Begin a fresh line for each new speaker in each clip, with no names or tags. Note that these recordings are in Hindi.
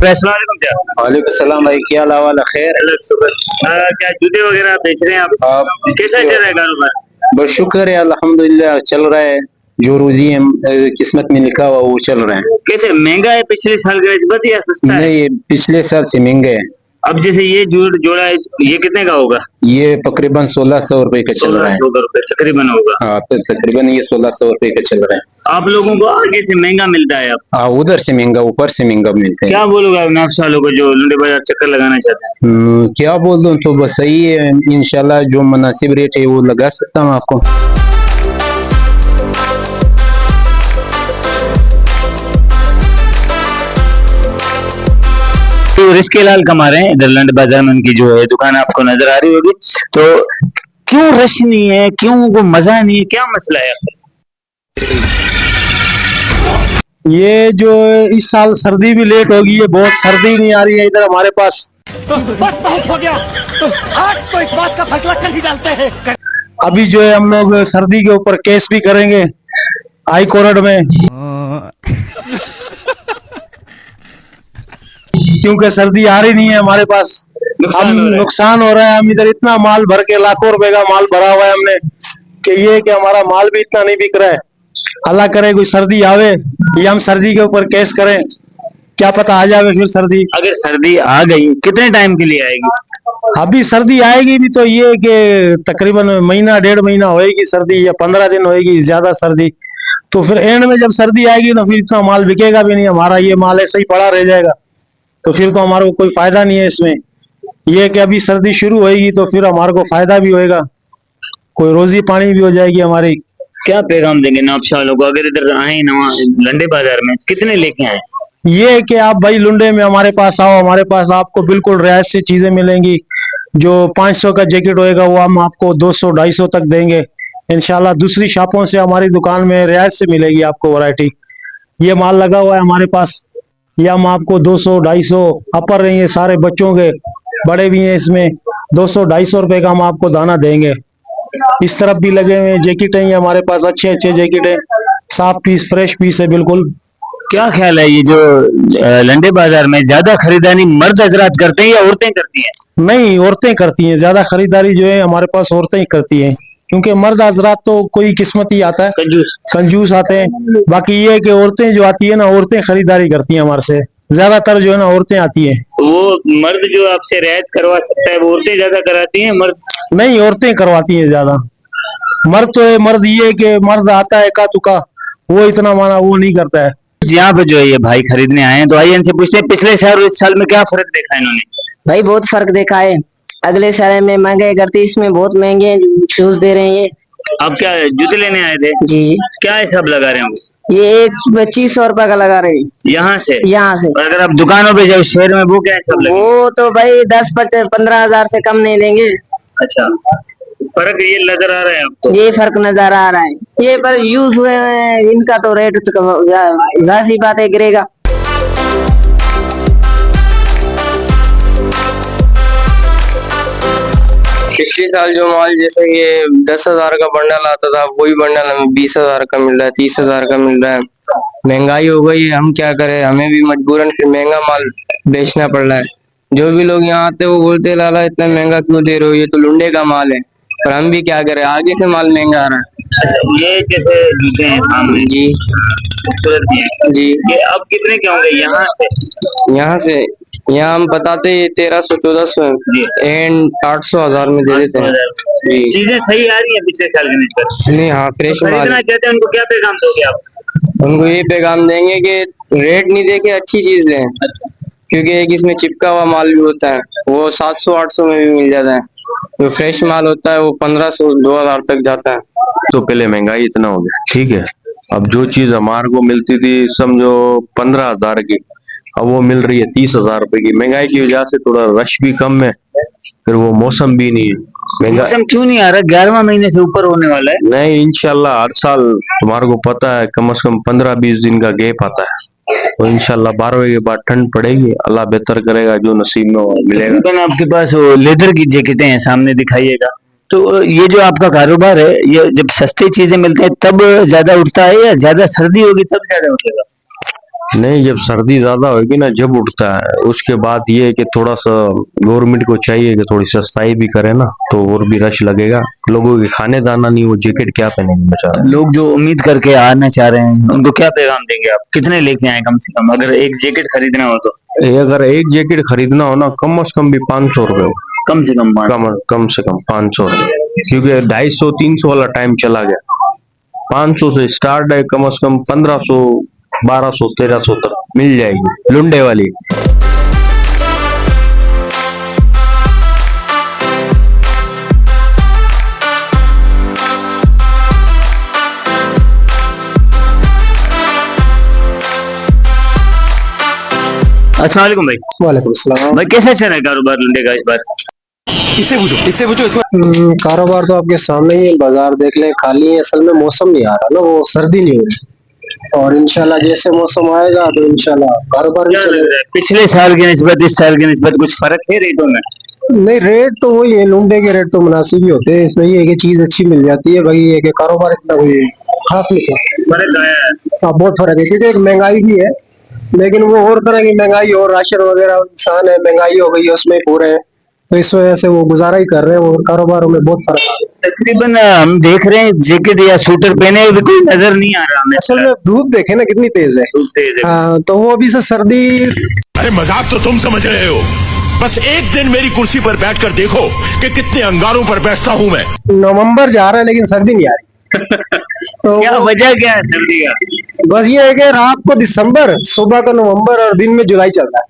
वालेकुम सलाम भाई, क्या हाल वाला खैर।
क्या जूते वगैरह बेच रहे हैं आप? कैसा चल रहा है कारोबार?
बस शुक्र है, अल्हम्दुलिल्लाह चल रहा है। जो रोजी हम किस्मत में लिखा हुआ वो चल रहा है।
कैसे महंगा है पिछले साल का निस्बत या सस्ता है?
नहीं, पिछले साल से महंगा है।
अब जैसे ये जोड़ा है, ये कितने का होगा?
ये तकरीबन 1600 रुपए का चल रहा है।
1600 रुपए तकरीबन होगा।
हाँ, तो तकरीबन ये 1600 रुपए का चल रहा है।
आप लोगों को आगे से महंगा मिलता है अब?
हाँ, उधर से महंगा ऊपर से महंगा मिलते हैं।
क्या बोलोगे आप नाप सालों को जो लुंडे बाजार चक्कर लगाना चाहते हैं?
क्या बोल दूं, तो बस सही है। इंशाल्लाह जो मुनासिब रेट है वो लगा सकता हूँ आपको।
तो रिस्क लाल कमा रहे हैं इधर लंड बाजार में, उनकी जो है दुकान आपको नजर आ रही होगी। तो क्यों रश नहीं है, क्यों वो मजा नहीं है, क्या मसला है?
ये जो इस साल सर्दी भी लेट होगी है, बहुत सर्दी नहीं आ रही है इधर हमारे पास।
बस बहुत हो गया, आज तो इस बात का फैसला कल ही डालते हैं।
अभी जो है हम लोग सर्दी के ऊपर केस भी करेंगे हाई कोर्ट में, क्योंकि सर्दी आ रही नहीं है हमारे पास। हम नुकसान हो रहा है। हम इधर इतना माल भर के, लाखों रुपए का माल भरा हुआ है हमने, कि ये कि हमारा माल भी इतना नहीं बिक रहा है। अल्लाह करे कोई सर्दी आवे, ये हम सर्दी के ऊपर केस करें, क्या पता आ जावे फिर सर्दी।
अगर सर्दी आ गई कितने टाइम के लिए आएगी?
अभी सर्दी आएगी भी तो ये कि तकरीबन महीना 1.5 महीना होएगी सर्दी, या 15 दिन होएगी ज्यादा सर्दी। तो फिर एंड में जब सर्दी आएगी तो फिर इतना माल बिकेगा भी नहीं, हमारा ये माल ऐसे ही पड़ा रह जाएगा। तो फिर तो हमारे को कोई फायदा नहीं है इसमें। ये कि अभी सर्दी शुरू होएगी तो फिर हमारे को फायदा भी होएगा, कोई रोजी पानी भी हो जाएगी हमारी।
क्या पैगाम देंगे नापशा वालों को अगर इधर आए नवा लंडे बाजार में, कितने लेके आए?
ये कि आप भाई लुंडे में हमारे पास आओ, हमारे पास आपको बिल्कुल रियायत से चीजें मिलेंगी। जो 500 का जैकेट होएगा वो हम आपको 200-250 तक देंगे इंशाल्लाह। दूसरी शॉपों से हमारी दुकान में रियायत से मिलेगी आपको वैरायटी। ये माल लगा हुआ है हमारे पास, ये हम आपको 200-250 अपर रही है, सारे बच्चों के बड़े भी हैं इसमें। 200-250 रुपए का हम आपको दाना देंगे। इस तरफ भी लगे हुए जैकेट है हमारे पास, अच्छे अच्छे जैकेट है, साफ पीस फ्रेश पीस है बिल्कुल।
क्या ख्याल है, ये जो लंडे बाजार में ज्यादा खरीदारी मर्द हजरात करते हैं या औरतें करती हैं?
नहीं, औरतें करती हैं ज्यादा खरीदारी, जो है हमारे पास औरतें ही करती हैं, क्योंकि मर्द हजरात तो कोई किस्मत ही आता है, कंजूस आते हैं। बाकी ये है कि औरतें जो आती है ना, औरतें खरीदारी करती हैं हमारे से, ज्यादातर जो है ना औरतें आती हैं।
वो मर्द जो आपसे रियायत करवा सकता है वो औरतें ज्यादा कराती हैं, मर्द
नहीं, औरतें करवाती हैं ज्यादा। मर्द तो है, मर्द ये है कि मर्द आता है का तुका, वो इतना माना वो नहीं करता है।
यहाँ पे जो है ये भाई खरीदने आए हैं, तो आइए इनसे पूछते हैं पिछले साल और इस साल में क्या फर्क देखा इन्होंने?
भाई बहुत फर्क देखा है। अगले साल में महंगाई करती, इसमें बहुत महंगे शूज दे रहे हैं ये।
आप क्या जूते लेने आए थे?
जी।
क्या हिसाब लगा रहे हैं?
ये एक 2500 रुपए का लगा रहे हैं
यहाँ से?
यहाँ से।
और अगर आप दुकानों पे जाओ शहर में, वो क्या हिसाब लगेगा?
वो तो भाई 10-15 हजार से कम नहीं लेंगे।
अच्छा, फर्क ये नजर आ रहा है आपको?
ये फर्क नजर आ रहा है। ये पर यूज हुए हैं इनका तो रेट जाहिर सी बात है गिरेगा।
पिछले साल जो माल जैसे ये 10,000 का बंडल आता था, वही बंडल हमें 20,000 का मिल रहा है, 30,000 का मिल रहा है। महंगाई हो गई है, हम क्या करें, हमें भी मजबूरन फिर महंगा माल बेचना पड़ रहा है। जो भी लोग यहाँ आते वो बोलते लाला इतना महंगा क्यों दे रहे हो, ये तो लुंडे का माल है। पर हम भी क्या करें, आगे से माल महंगा आ रहा है।
ये कैसे जूते हैं सामने?
जी जी।
ये अब कितने के होंगे यहाँ से?
यहाँ हम बताते 1300-1400 एंड 800-1000 में दे देते हैं जी।
चीजें सही आ रही है पिछले साल के निस्बत?
नहीं, हाँ फ्रेश माल।
कहते हैं उनको क्या पैगाम दोगे आप?
उनको ये पैगाम देंगे कि रेट नहीं देके अच्छी चीज लें, क्योंकि एक इसमें चिपका हुआ माल भी होता है, वो 700-800 में भी मिल जाता है। जो फ्रेश माल होता है वो 1500-2000 तक जाता है।
तो पहले महंगाई इतना हो गया, ठीक है। अब जो चीज हमारे को मिलती थी समझो 15,000 की, अब वो मिल रही है 30,000 रुपए की। महंगाई की वजह से थोड़ा रश भी कम है, फिर वो मौसम भी नहीं है।
मौसम क्यों नहीं आ रहा? 11वां महीने से ऊपर होने वाला है।
नहीं, इंशाल्लाह हर साल तुम्हारे को पता है कम से कम 15-20 दिन का गैप आता है, तो इंशाल्लाह 12वें के बाद ठंड पड़ेगी, अल्लाह बेहतर करेगा, जो नसीब में मिलेगा।
तो आपके पास वो लेदर की जैकेटें हैं, सामने दिखाइएगा। तो ये जो आपका कारोबार है, ये जब सस्ती चीजें मिलती हैं तब ज्यादा उठता है या ज्यादा सर्दी होगी तब ज्यादा उठेगा?
नहीं, जब सर्दी ज्यादा होगी ना जब उठता है। उसके बाद ये है कि थोड़ा सा गवर्नमेंट को चाहिए कि थोड़ी सस्ताई भी करे ना, तो और भी रश लगेगा। लोगों के खाने दाना नहीं, वो जैकेट क्या पहनेंगे बेचारा।
लोग जो उम्मीद करके आना चाह रहे हैं उनको क्या पैगाम देंगे आप? कितने लेके आए कम से कम, अगर एक जैकेट खरीदना हो तो?
अगर एक जैकेट खरीदना हो ना, कम से कम भी 500 रुपए,
कम से कम
कम से कम 500 रुपए, क्योंकि 250-300 वाला टाइम चला गया। 500 से स्टार्ट है, कम से कम 1500, 1200, 1300 तक मिल जाएगी लुंडे वाली।
अस्सलाम वालेकुम भाई।
वालेकुम सलाम।
भाई कैसा चल रहा है कारोबार लुंडे का इस बार?
इससे पूछो इसको।
कारोबार तो आपके सामने ही है, बाजार देख ले खाली है। असल में मौसम नहीं आ रहा ना, वो सर्दी नहीं हो रही, और इंशाल्लाह जैसे मौसम आएगा तो इंशाल्लाह कारोबार भी
क्या लग
चलेगा।
रहा है पिछले साल की निस्बत इस साल की निस्बत कुछ फर्क है रेटों में?
नहीं, रेट तो वही है, लुंडे के रेट तो मुनासिब ही होते हैं। इसमें ये है कि चीज अच्छी मिल जाती है, भाई ये कि कारोबार इतना कोई खास नहीं है।
फर्क आया है?
हाँ, बहुत फर्क है, क्योंकि एक महंगाई भी है, लेकिन वो और तरह की महंगाई और राशन वगैरह इंसान है, महंगाई हो गई है उसमें पूरे, तो इस वजह से वो गुजारा ही कर रहे हैं, और कारोबारों में बहुत फर्क आ गया।
तकरीबन हम देख रहे हैं जैकेट या स्वेटर पहने हुए कोई नजर नहीं आ रहा हमें।
असल में धूप देखे ना कितनी तेज है।
धूप तेज है।
हाँ, तो वो अभी से सर्दी।
अरे मजाक तो तुम समझ रहे हो, बस एक दिन मेरी कुर्सी पर बैठकर देखो कि कितने अंगारों पर बैठता हूँ मैं।
नवंबर जा रहा है लेकिन सर्दी नहीं आ रही। तो
क्या वजह क्या है सर्दी का?
बस ये है कि रात को दिसंबर, सुबह को नवंबर और दिन में जुलाई चल रहा है।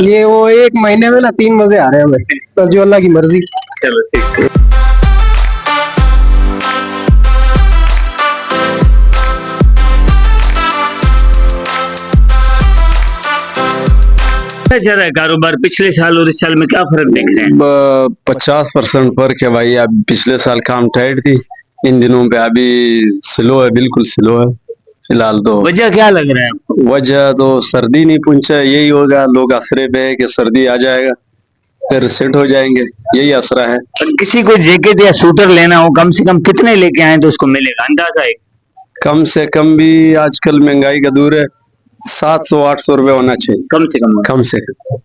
ये वो एक महीने में ना 3 मजे आ रहे हैं हमें, बस जो अल्लाह की मर्जी।
चलो ठीक है। क्या चल रहा है कारोबार पिछले साल और इस साल में, क्या फर्क देख रहे हैं?
50% फर्क है भाई। अब पिछले साल काम टाइट थी, इन दिनों पे अभी स्लो है, बिल्कुल स्लो है फिलहाल तो।
वजह क्या लग रहा है आपको?
वजह तो सर्दी नहीं पहुंचा, यही होगा। लोग आसरे पे है कि सर्दी आ जाएगा फिर सेट हो जाएंगे, यही आसरा है।
और किसी को जैकेट या स्वेटर लेना हो कम से कम कितने लेके आए तो उसको मिलेगा अंदाजा है?
कम से कम भी आजकल महंगाई का दौर है, 700-800 रुपए होना चाहिए
कम से कम।
कम से कम।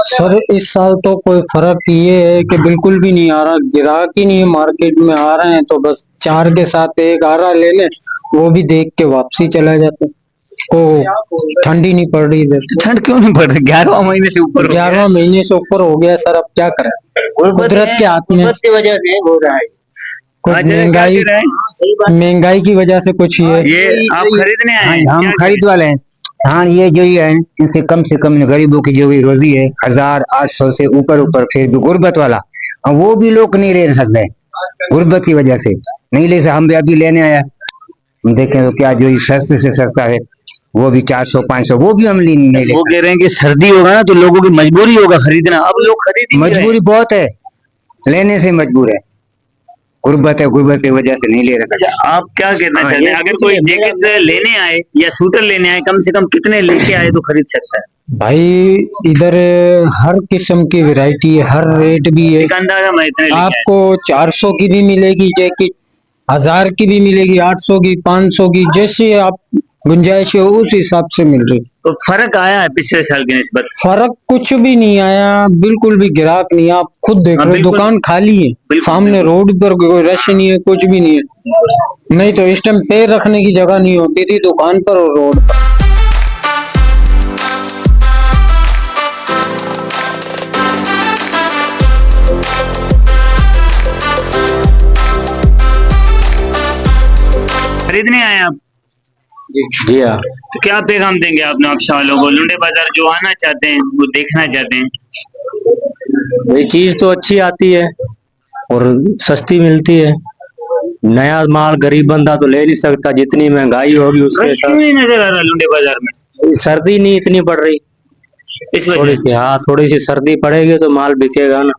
सर इस साल तो कोई फर्क ये है कि बिल्कुल भी नहीं आ रहा, ग्राहक ही नहीं है मार्केट में। आ रहे हैं तो बस 4 के साथ एक आ रहा ले ले, वो भी देख के वापसी चला जाता है। को ठंडी नहीं पड़ रही इधर।
ठंड क्यों नहीं पड़ रही? 11वां महीने से ऊपर
11वां महीने से ऊपर हो गया सर, अब क्या करें, कुदरत के हाथ में।
की वजह से हो रहा है।
कुछ
हाँ, जरा क्या कह रहे हैं?
महंगाई की वजह से कुछ ये
ये आप खरीदने आए हैं?
हम
क्या
खरीद वाले हैं। हाँ, ये जो है इनसे कम से कम गरीबों की जो भी रोजी है 1800 से ऊपर ऊपर, फिर भी गुर्बत वाला वो भी लोग नहीं ले सकते, गुर्बत की वजह से नहीं ले सकते। हम भी अभी लेने आया, हम देखें तो क्या जो सस्ते से सस्ता है वो भी 400-500, वो भी हम नहीं ले
वो कह रहे हैं कि सर्दी होगा ना तो लोगों की मजबूरी होगा खरीदना, अब लोग खरीद ही नहीं रहे।
मजबूरी बहुत है, लेने से मजबूर है, गुर्बत है, गुर्बत की वजह से नहीं ले रहा।
अच्छा, आप क्या कहना
हाँ,
चाहते हैं?
ये
अगर कोई जैकेट लेने आए या स्वेटर लेने आए कम से कम कितने लेके आए तो खरीद सकता है?
भाई इधर हर किस्म की वैरायटी है, हर रेट भी है।
एक अंदाजा मैं इतने लेके आए।
आपको 400 की भी मिलेगी जैकेट, 1000 की भी मिलेगी, 800 की, 500 की, जैसे आप गुंजाइश है उस हिसाब से मिल रही।
तो फर्क आया है पिछले साल की निस्बत?
फर्क कुछ भी नहीं आया, बिल्कुल भी ग्राहक नहीं। आप खुद देख
हाँ,
रहे हो,
बिल्कुल।
दुकान खाली है,
बिल्कुल,
सामने रोड पर कोई रश नहीं है, कुछ भी नहीं है। नहीं तो इस टाइम पैर रखने की जगह नहीं होती थी दुकान पर और रोड पर।
खरीदने आए आप?
जी हाँ।
तो क्या पैगाम देंगे आप नौकशा वालों को? लुंडे बाजार जो आना चाहते हैं वो देखना चाहते हैं,
ये चीज तो अच्छी आती है और सस्ती मिलती है। नया माल गरीब बंदा तो ले नहीं सकता, जितनी महंगाई होगी उसके
रश क्यों नहीं नजर आ रहा लुंडे बाजार में?
साथ सर्दी नहीं इतनी पड़ रही,
इस वजह
थोड़ी
से।
सी, हाँ थोड़ी सी सर्दी पड़ेगी तो माल बिकेगा ना।